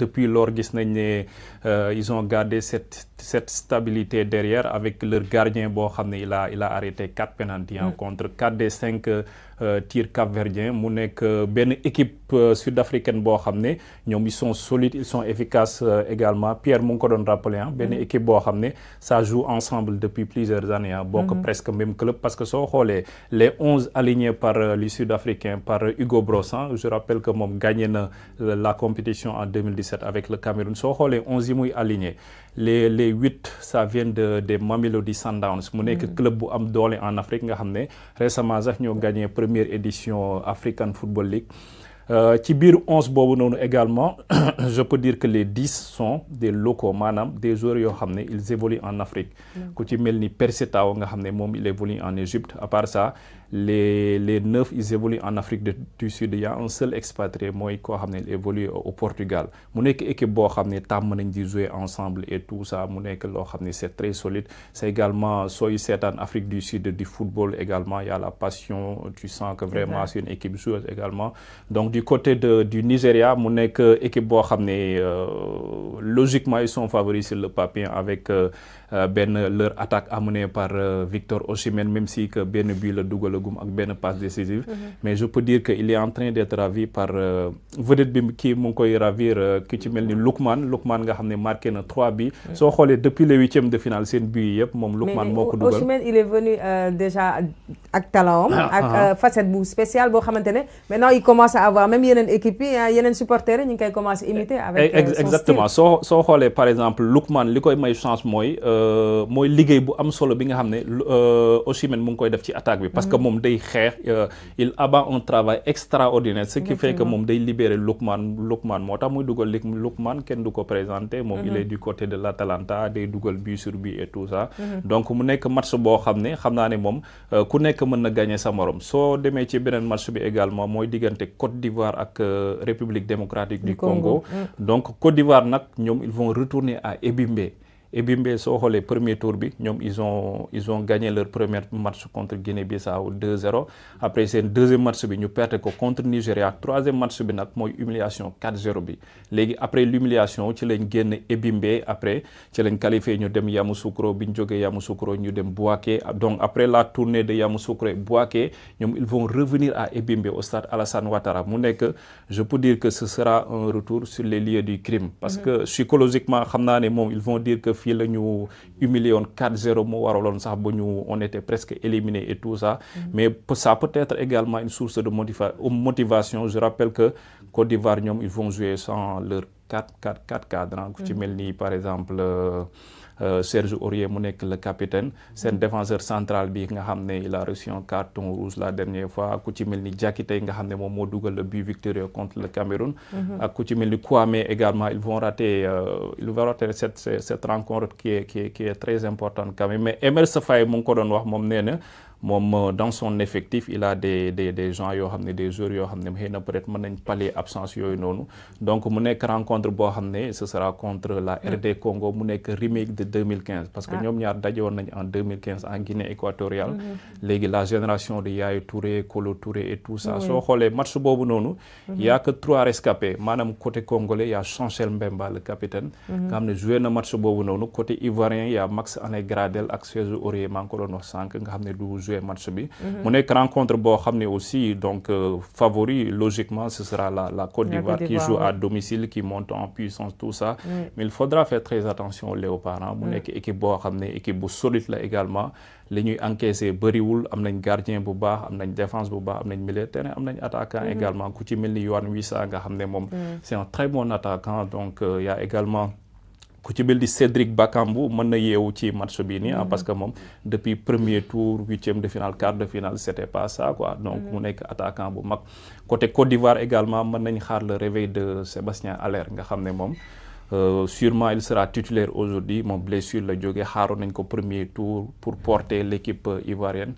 depuis lors gis nañ ne ils ont gardé cette stabilité derrière avec leur gardien boo xam ne il a arrêté 4 pénaltys contre 4 des 5 tirs capverdiens mu nekk benn équipe sud-africaine boo xam ne ñoom ils sont solides ils sont efficaces également Pierre mu ngi ko doon rappelé benn équipe boo xam ne ça joue ensemble depuis plusieurs années bokk presque même club parce que soo xoolee les 11 alignés par les Sud-Africains par Hugo Bross je rappelle que moom gagné na la compétition en 2017 avec le Cameroun soo xoolee 11 yi muy aligné les 8 ça vient des Mamelodi Sundowns mu nekk club bu am doole en Afrique nga xam ne récemment sax ñoo gagné première édition African Football League ci biir 11 boobu noonu également je peux dire que les 10 sont des locaux maanaam des joueurs yoo xam ne ils évoluent en Afrique ku ci mel ni Percy Tau nga xam ne moom il évolue en Égypte à part ça les 9 ils évoluent en Afrique du Sud il y a un seul expatrié mooy koo xam ne il évolue au Portugal mu nekk équipe boo xam ne tàmm nañ di jouer ensemble et tout ça mu nekk loo xam ne c'est très solide c'est également sooy seetaan Afrique du Sud du football également il y a la passion tu sens que vraiment c'est une équipe joueuse également donc du côté du Nigeria mu nekk équipe boo xam ne logiquement ils sont favoris sur le papier avec leur attaque amenée par Victor Osimhen même si que benn but la dugalagum ak benn passe décisive mais je peux dire que il est en train d'être ravi par vedette bi kii mu ngi koy ravir ki ci mel ni Lookman nga xam ne marqué na 3 buts soo xoolee depuis les 8e de finale seen but yi yëpp moom Lookman moo ko dugal Osimhen il est venu déjà ak talent ak facette bu spéciale boo xamante ne maintenant il commence à avoir même yeneen équipe yi yeneen supporters yi ñu ngi koy commencer imiter avec exactement soo xoolee par exemple Lookman li koy may chance mooy liggéey bu am solo bi nga xam ne Osimhen mu ngi koy def ci attaque bi parce que moom day xeex il abat un travail extraordinaire ce qui fait que moom day libérer Lookman moo tax muy dugal Lookman kenn du ko présenté moom il est du côté de l'Atalanta day dugal but sur but et tout ça donc mu nekk match boo xam ne xam naa ne moom ku nekk mën na gagner sa morom soo demee ci beneen match bi également mooy diggante Côte d'Ivoire ak République démocratique du Congo donc Côte d'Ivoire nag ñoom ils vont retourner à Ebimbe soo xoolee premier tour bi ñoom ils ont gagné leur premier match contre Guinée-Bissau 2-0 après seen deuxième match bi ñu perte ko contre Nigeria troisième match bi nag mooy humiliation 4-0 bi léegi après l'humiliation ci lañ génn Ebimbe après ci lañ qualifié ñu dem Yamoussoukro bi ñu jógee Yamoussoukro ñu dem Bouaké donc après la tournée de Yamoussoukro et Bouaké ñoom ils vont revenir à Ebimbe au stade Alassane Ouattara mu nekk je peux dire que ce sera un retour sur les lieux du crime parce que psychologiquement xam naa ne moom ils vont dire que fii la ñu humilié woon 4-0 moo waraloon sax ba ñu on était presque éliminé et tout ça mais ça peut être également une source de motivation je rappelle que Côte d'Ivoire ñoom ils vont jouer sans leur 4 cadres ku ci mel ni par exemple Serge Aurier mu nekk le capitaine seen défenseur central bi nga xam ne il a reçu un carton rouge la dernière fois ku ci mel ni Diakité nga xam ne moom moo dugal le but victorieux contre le Cameroun ak ku ci mel ni Kouamé également ils vont rater cette rencontre qui est très importante quand même mais Emerse Faé mu ngi ko doon wax moom nee na moom dans son effectif il a des gens yoo xam ne des joueurs yoo xam ne xëy na peut-être mën nañ pallier absence yooyu noonu donc mu nekk rencontre boo xam ne ce sera contre la RD Congo mu nekk remake de 2015 parce que ñoom ñaar daje woon nañ en 2015 en Guinée équatoriale léegi la génération de Yaya Touré Kolo Touré et tout ça soo xoolee match boobu noonu il y a que 3 rescapés maanaam côté congolais il y a Chancel Mbemba le capitaine nga xam ne joué na match boobu noonu côté ivoirien il y a Max Ané Gradel ak Serge Aurier maa ngi ko doon wax sànq nga xam ne du match bi mu nekk rencontre boo xam ne aussi donc favori logiquement ce sera la Côte d'Ivoire qui joue à domicile qui monte en puissance tout ça mais il faudra faire très attention aux léopards mu nekk équipe boo xam ne équipe bu solide la également li ñuy encaissé bëriwul am nañ gardien bu baax am nañ défense bu baax am nañ milieu de terrain am nañ attaquant également ku ci mel ni Yohan Wissa nga xam ne moom c'est un très bon attaquant donc il y a également ku ci mel di Cédric Bakambu mën na yeewu ci match bi nii parce que moom depuis premier tour 8e de finale quart de finale c'était pas ça quoi donc mu nekk attaquant bu mag côté Côte d'Ivoire également mën nañ xaar le réveil de Sébastien Haller nga xam ne moom sûrement il sera titulaire aujourd'hui moom blessure la jógee xaaroon nañ ko premier tour pour porter l'équipe ivoirienne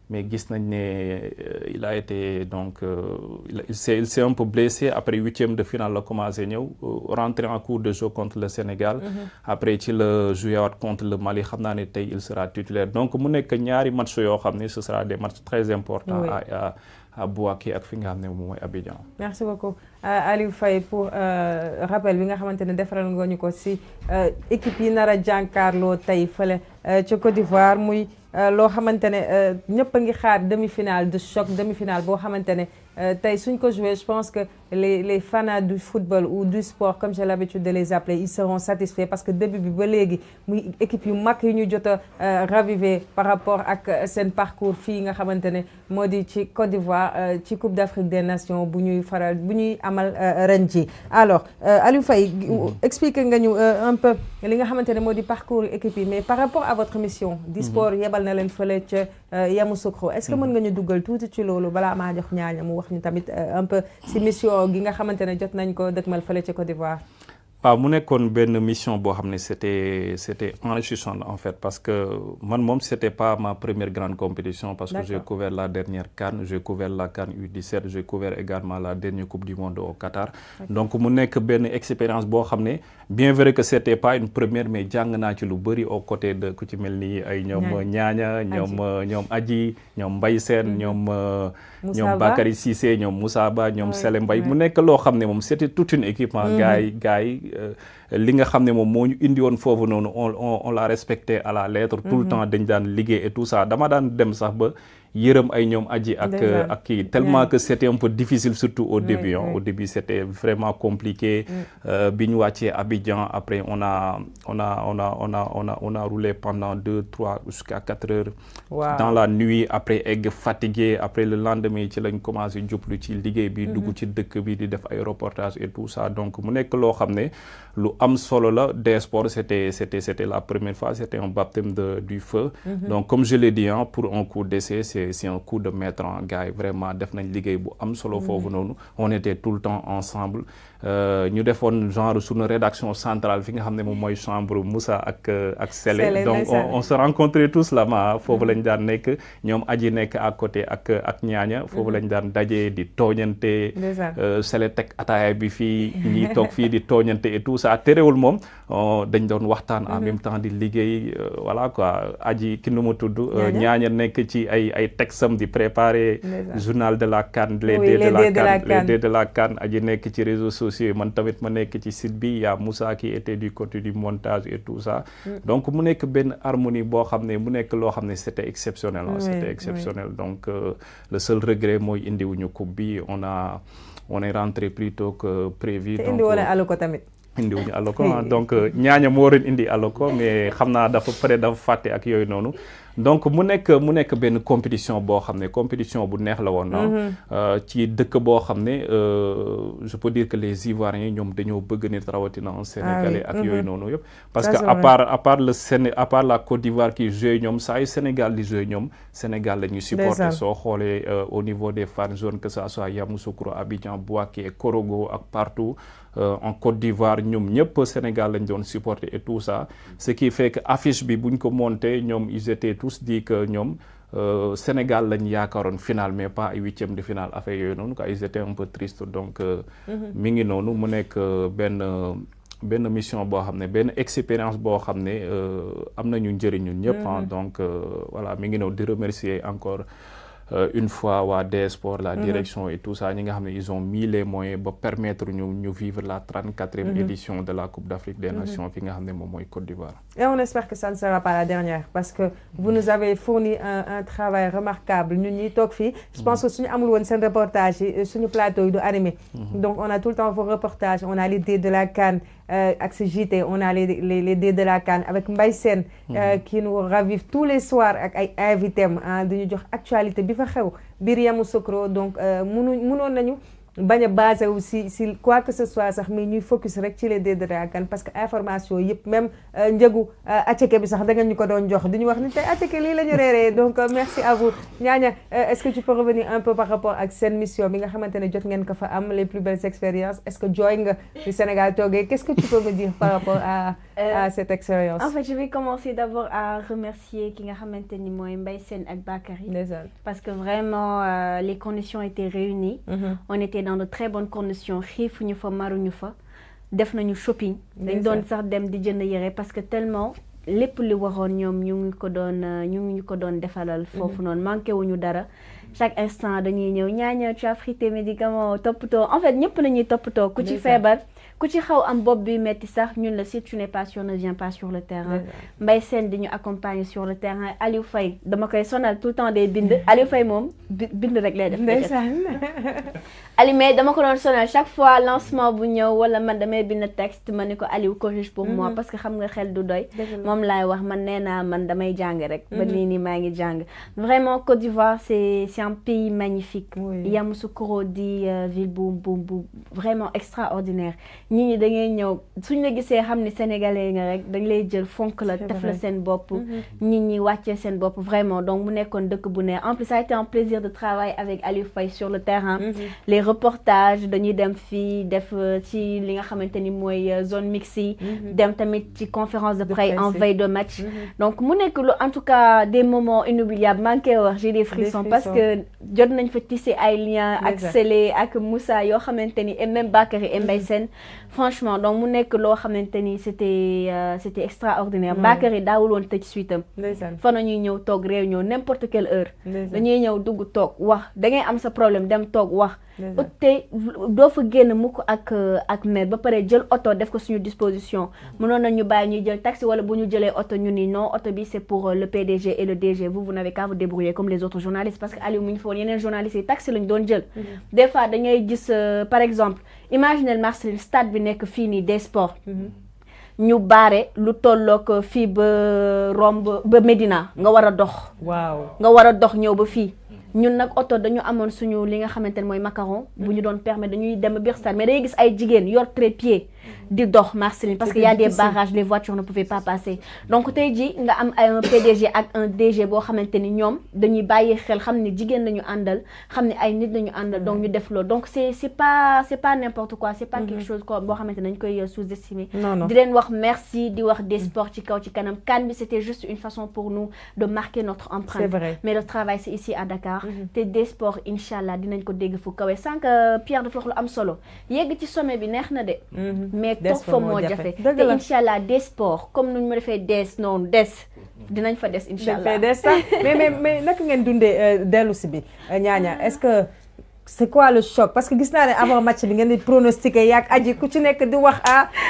mais gis nañ ne il a été donc il s'est un peu blessé après 8e de finale la commencé ñëw rentrer en cours de jeu contre le Sénégal après ci la joué waat contre le Mali xam naa ne tey il sera titulaire donc mu nekk ñaari match yoo xam ne ce sera des matchs très importants à Bouaké ak fi nga xam ne moom mooy Abidjan. merci beaucoup Aliou Faye pour rappel bi nga xamante ne defaral nga ñu ko si équipe yi nar a jànkaarloo tey fële ci Côte d'Ivoire muy loo xamante ne ñëpp a ngi xaar demi-finale de choc demi-finale boo xamante ne tey suñ ko joué je pense que les fans du football ou du sport comme j'ai l'habitude de les appeler ils seront satisfaits parce que début bi ba léegi muy équipe yu mag yu ñu jot a raviver par rapport ak seen parcours fii nga xamante ne moo di ci Côte d'Ivoire ci Coupe d'Afrique des Nations bu ñuy amal ren ji alors Aliou Faye expliquer nga ñu un peu li nga xamante ne moo di parcours équipe yi mais par rapport à votre mission di sport yebal na leen fële ca Yamoussoukro est-ce que mën nga ñu duggal tuuti ci loolu balaa maa jox ñaaña mu wax ñu tamit un peu si mission gi nga xamante ne jot nañ ko dëkkmal fële ca Côte d'Ivoire. waaw mu nekkoon benn mission boo xam ne c'était enrichissant en fait parce que man moom c'était pas ma première grande compétition parce que j'ai couvert la dernière CAN j'ai couvert la CAN U17 j'ai couvert également la dernière Coupe du Monde au Qatar donc mu nekk benn expérience boo xam ne bien vrai que c'était pas une première mais jàng naa ci lu bëri aux côtés de ku ci mel ni ay ñoom ñaaña ñoom Adji ñoom Mbaye Sène ñoom Bakary Cissé ñoom Moussa Ba ñoom Sele Mbaye mu nekk loo xam ne moom c'était toute une équipe gars yi li nga xam ne moom moo ñu indi woon foofu noonu on l'a respecté à la lettre tout le temps dañ daan liggéey et tout ça dama daan dem sax ba yërëm ay ñoom Adji ak kii tellement que c'était un peu difficile surtout au début au début c'était vraiment compliqué bi ñu wàccee Abidjan après on a roulé pendant 2-3 jusqu'à 4 heures dans la nuit après egg fatigué après le lendemain ci lañ commencé jublu ci liggéey bi dugg ci dëkk bi di def ay reportage et tout ça donc mu nekk loo xam ne lu am solo la des sports c'était la première fois c'était un baptême du feu donc comme je l'ai dit pour un coup d'essai c'est un coup de maître gars yi vraiment def nañ liggéey bu am solo foofu noonu on était tout le temps ensemble ñu defoon genre suñu rédaction centrale fi nga xam ne moom mooy chambre Moussa ak Sele donc on se rencontrait tous là-bas foofu lañ daan nekk ñoom Adji nekk à côté ak ñaaña foofu lañ daan dajee di tooñante Sele teg ataaya bi fii ñi toog fii di tooñante et tout ça terewul moom dañ doon waxtaan en même temps di liggéey voilà quoi Adji ki nu mu tudd ñaaña nekk ci ay texam di préparer journal de la CAN les dés de la CAN Adji nekk ci réseaux sociaux man tamit ma nekk ci site bi y a Moussa qui était du côté du montage et tout ça donc mu nekk benn harmonie boo xam ne mu nekk loo xam ne c'était exceptionnel donc le seul regret mooy indiwuñu coupe bi on est rentré plus tôt que prévu donc indiwuñu aloko donc ñaaña moo waroon indi aloko mais xam naa dafa fàtte ak yooyu noonu donc mu nekk benn compétition boo xam ne compétition bu neex la woon ci dëkk boo xam ne je peux dire que les Ivoiriens ñoom dañoo bëgg nit rawatina en Sénégalais ak yooyu noonu yëpp parce que à part la Côte d'Ivoire qui joue ñoom saa yu Sénégal di jouer ñoom Sénégal la ñuy supporter soo xoolee au niveau des fan zones que ça soit Yamoussoukro Abidjan Bouaké Korogo ak partout en Côte d'Ivoire ñoom ñëpp Sénégal lañ doon supporter et tout ça ce qui fait que affiche bi buñ ko monté ñoom ils étaient tous dit que ñoom Sénégal lañ yaakaaroon finale mais pas ay huitième de finale affaire yooyu noonu quoi ils étaient un peu tristes donc mi ngi noonu mu nekk benn mission boo xam ne benn expérience boo xam ne am nañu njëriñ ñun ñëpp donc voilà mi ngi noonu di remercier encore une fois waa DS Sport la direction et tout ça ñi nga xam ne ils ont mis les moyens ba permettre ñu vivre la 34e édition de la Coupe d'Afrique des Nations fi nga xam ne moom mooy Côte d'Ivoire. Et on espère que ça ne sera pas la dernière parce que vous nous avez fourni un travail remarquable ñun ñuy toog fii je pense que suñu amul woon seen reportage yi suñu plateau yi du animé donc on a tout le temps vos reportages on a les dés de la CAN ak sa JT on a les dés de la CAN avec Mbaye Sène qui nous ravive tous les soirs ak ay invités duñu jox actualité bi fa xew biir Yamoussoukro donc mënoon nañu bañ a basé wu si quoi que ce soit sax mais ñuy focus rek ci les dés de la CAN parce que information yëpp même njëgu attiéké bi sax da nga ñu ko doon jox di ñu wax ni tey attiéké lii la ñu reeree donc merci à vous Ñaaña est-ce que tu peux revenir un peu par rapport ak seen mission bi nga xamante ne jot ngeen ko fa am les plus belles expériences est-ce que jooy nga du Sénégal toogee qu'est-ce que tu peux me dire par rapport à cette expérience. En fait je vais commencer d'abord à remercier ki nga xamante ni mooy Mbaye Sène ak Bakary parce que vraiment les conditions étaient réunies on était dans de très bonnes conditions xiifuñu fa maruñu fa def nañu shopping dañ doon sax dem di jënd yére parce que tellement lépp li waroon ñoom ñu ngi ko doon defalal foofu noonu manqué wuñu dara chaque instant dañuy ñëw ñaaña tu as pris tes médicaments toppatoo en fait ñëpp nañuy toppatoo ku ci feebar ku ci xaw am bopp bi metti sax ñun la si tu n'es pas sûr ne viens pas sur le terrain Mbaye Sène di ñu accompagner sur le terrain Aliou Faye dama koy sonal tout le temps day bind Aliou Faye moom bind rek lay def Aliou mais dama ko doon sonal chaque fois lancement bu ñëw wala man damay bind texte ma ni ko Aliou corrige pour moi parce que xam nga xel du doy moom laay wax man nee naa man damay jàng rek ba nii maa ngi jàng vraiment Côte d'Ivoire c'est un pays magnifique Yamoussoukro di ville bu vraiment extraordinaire ñi da ngay ñëw suñ la gisee xam ni sénégalais nga rek dañ lay jël fonk la def la seen bopp ñi wàccee seen bopp vraiment donc mu nekkoon dëkk bu neex en plus ça a été un plaisir de travailler avec Aliou Faye sur le terrain les reportages dañuy dem fii def ci li nga xamante ni mooy zone mixte yi dem tamit ci conférence de presse en veille de match donc mu nekk lu en tout cas des moments inoubliables maa ngi koy wax j'ai des frissons parce que jot nañ fa tisser ay liens ak Sélé ak Moussa yoo xamante ni et même Bakary et Mbaye Sène franchement donc mu nekk loo xamante ni c'était extraordinaire Bakary daawul woon tëj suite am fa nañuy ñëw toog réunion n'importe quelle heure dañuy ñëw dugg toog wax da ngay am sa problème dem toog wax te doo fa génn mukk ak maire ba pare jël oto def ko suñu disposition mënoon na ñu bàyyi ñuy jël taxi wala bu ñu jëlee oto ñu ni non oto bi c'est pour le PDG et le DG vous n'avez qu'à vous débrouiller comme les autres journalistes parce que Aliou mu ngi fa woon yeneen journalistes yi taxi lañu doon jël des fois dañuy gis par exemple imaginez Marseille stade bi nekk fii nii des sports ñu baare lu tollook fii ba romb ba Médina nga war a dox nga war a dox ñëw ba fii ñun nag oto dañu amoon suñu li nga xamante ne mooy macaron bu ñu doon permettre dañuy dem biir stade mais dañuy gis ay jigéen yor trépied di dox Marceline parce que y a des barrages les voitures ne pouvaient pas passer donc tey ji nga am ay un PDG ak un DG boo xamante ni ñoom dañuy bàyyi xel xam ne jigéen lañu àndal xam ne ay nit lañu àndal donc ñu def loolu donc c'est pas n'importe quoi c'est pas quelque chose ko boo xamante ne dañ koy sous-estimer di leen wax merci di wax des sports ci kaw ci kanam CAN bi c'était juste une façon pour nous de marquer notre empreinte mais le travail c'est ici à Dakar te des sports inchallah dinañ ko dégg fu kawe sànq Pierre dafa wax lu am solo yegg ci sommet bi neex na de mais toog fa moo jafe te inchallah des sports comme nuñ ma defee des noonu des dinañ fa des inchallah mais naka ngeen dundee dellu si bi ñaaña est-ce que c'est quoi le choc parce que gis naa ne avant match bi ngeen di pronostiquer yaak aji ku ci nekk di wax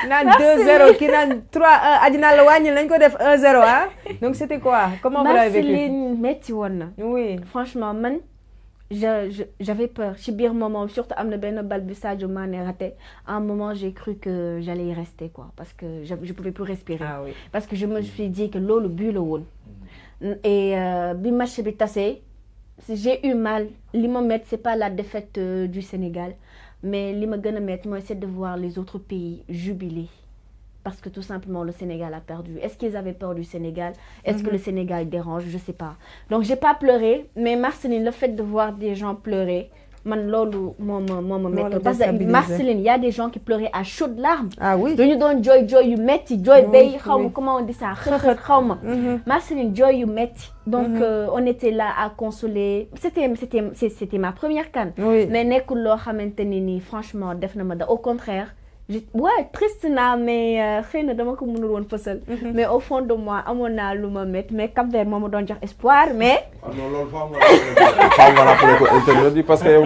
naan 2-0 ki naan 3-1 aji naan la wàññil nañ ko def 1-0 donc c'était quoi comment vous l'avez vécu Marceline metti woon na oui franchement man j'avais peur ci biir moment surtout am na benn balle bi Sadio Mané raté à un moment j'ai cru que j'allais y rester quoi parce que je pouvais plus respirer parce que je me suis dit que loolu but la woon et bi match bi tasee j'ai eu mal li ma metti c'est pas la défaite du Sénégal mais li ma gën a metti mooy c'est de voir les autres pays jubiler parce que tout simplement le Sénégal a perdu. Est-ce qu'ils avaient peur du Sénégal? Est-ce que le Sénégal dérange? Je sais pas. Donc j'ai pas pleuré, mais Marceline, le fait de voir des gens pleurer, man loolu moo ma métti parce que Marceline, il y a des gens qui pleuraient à chaudes larmes. Ah oui. dañu doon jooy yu metti jooy bay xaw ma comment on dit ça xët xaw ma. Marceline jooy yu metti. Donc on était là à consoler. C'était ma première CAN. Oui. Mais nekkul loo xamante ni franchement def na ma da au contraire. Ouais, triste naa mais xëy na dama ko mënul woon fësal. Mais au fond de moi amoon naa lu ma métti mais Cap-Vert moo ma doon jox espoir mais. non loolu faaw nga rappeler ko internet bi parce que yow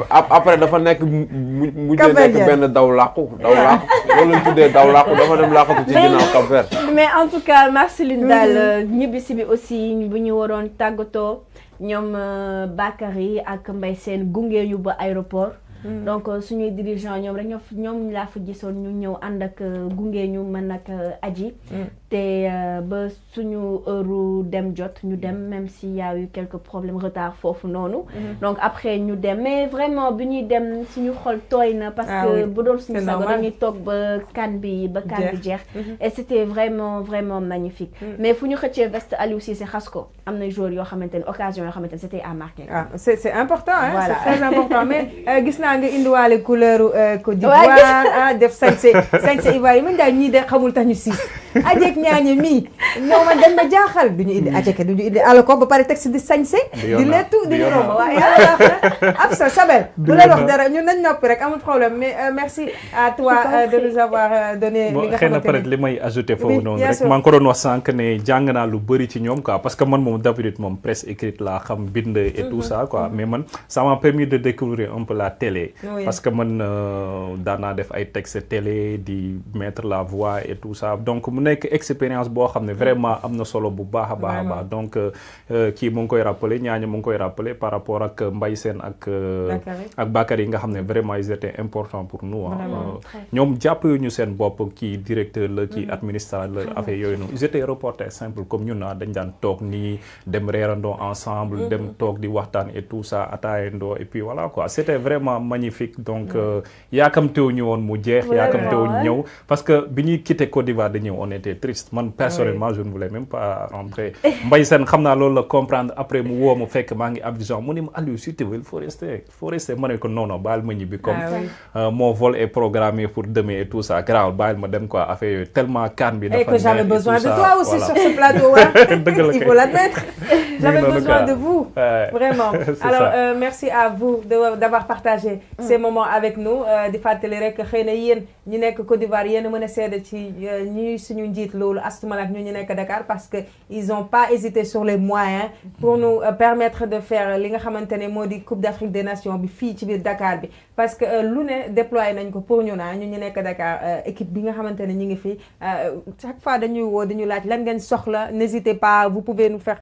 après dafa nekk mujjee nekk benn daw làqu loolu lañ tuddee daw làqu dafa dem làqatu ci ginnaaw Cap-Vert. mais en tout cas Marceline daal ñibbisi bi aussi bu ñu waroon tàggatoo ñoom Bakary ak Mbaye Sène gunge ñu ba aéroport. donc suñuy dirigeant ñoom rek ñoom laa fa gisoon ñu ñëw ànd ak gunge ñu man ak aji te ba suñu heure dem jot ñu dem même s'il y a eu quelques problèmes retard foofu noonu donc après ñu dem mais vraiment bi ñuy dem suñu xol tooy na parce que bu doon suñu sago dañuy toog ba CAN bi jeex et c'était vraiment magnifique mais fu ñu xëccee veste Aliou Cissé xas ko am na joueurs yoo xamante ne occasion yoo xamante ne c'était à marquer c'est important voilà. C'est très important mais gis naa nga indiwaale couleur Côte d'Ivoire def sañse ivoire yi man daal ñii de xamul tax ñu siis ajeeg ñaañi mii non man dañ ma jaaxal du ñu indi ajeke du ñu indi alako ba pare texte di sañse di lettu di ñu romb waaye yàlla ab Sabel bu leen wax dara ñun nañ noppi rek amul problème mais merci à toi de nous avoir donné li nga xëy na peut-être li may ajouté foofu noonu rek maa ngi ko doon wax sànq ne jàng naa lu bëri ci ñoom quoi parce que man moom d'habitude moom presse écrite laa xam bind et tout ça quoi mais man ça m'a permis de découvrir un peu la télé parce que man daan naa def ay texte télé di mettre la voix et tout ça donc mu nekk expérience boo xam ne vraiment am na solo bu baax a baax a baax donc kii mu ngi koy rappeler ñaaña mu ngi koy rappeler par rapport ak Mbaye Sène ak Bakary yi nga xam ne vraiment ils étaient importants pour nous ñoom jàpp ñu seen bopp kii directeur la kii administrateur la affaire yooyu noonu ils étaient reporters simples comme ñun dañ daan toog nii dem reerandoo ensemble dem toog di waxtaan et tout ça ataayandoo et puis voilà quoi c'était vraiment magnifique donc yaakamtewuñu woon mu jeex yaakamtewuñu ñëw parce que bi ñuy quitté Côte d'Ivoire di ñëw on était triste man personnellement je ne voulais même pas rentrer Mbaye Sène xam naa loolu la comprendre après mu woo ma fekk maa ngi Abidjan mu ne ma Aliou si tu veux il faut rester ma ne ko non baal ma ñibbi comme mon vol est programmé pour demain et tout ça grave baal ma dem quoi affaire yooyu tellement kan bi dafa que j'avais besoin de toi aussi sur ce plateau il faut l'admettre j'avais besoin de vous vraiment alors merci à vous d'avoir partagé ces moments avec nous di fàttali rek xëy na yéen ñi nekk Côte d'Ivoire yéen a mën a seede ci ñuy suñu njiit loolu astumalak ñu ñu nekk Dakar parce que ils ont pas hésité sur les moyens pour nous permettre de faire li nga xamante ne moo di Coupe d'Afrique des Nations bi fii ci biir Dakar bi parce que lu ne déployé nañ ko pour ñu ñu nekk Dakar équipe bi nga xamante ne ñu ngi fii chaque fois dañuy woo dañu laaj lan ngeen soxla n'hésitez pas vous pouvez nous faire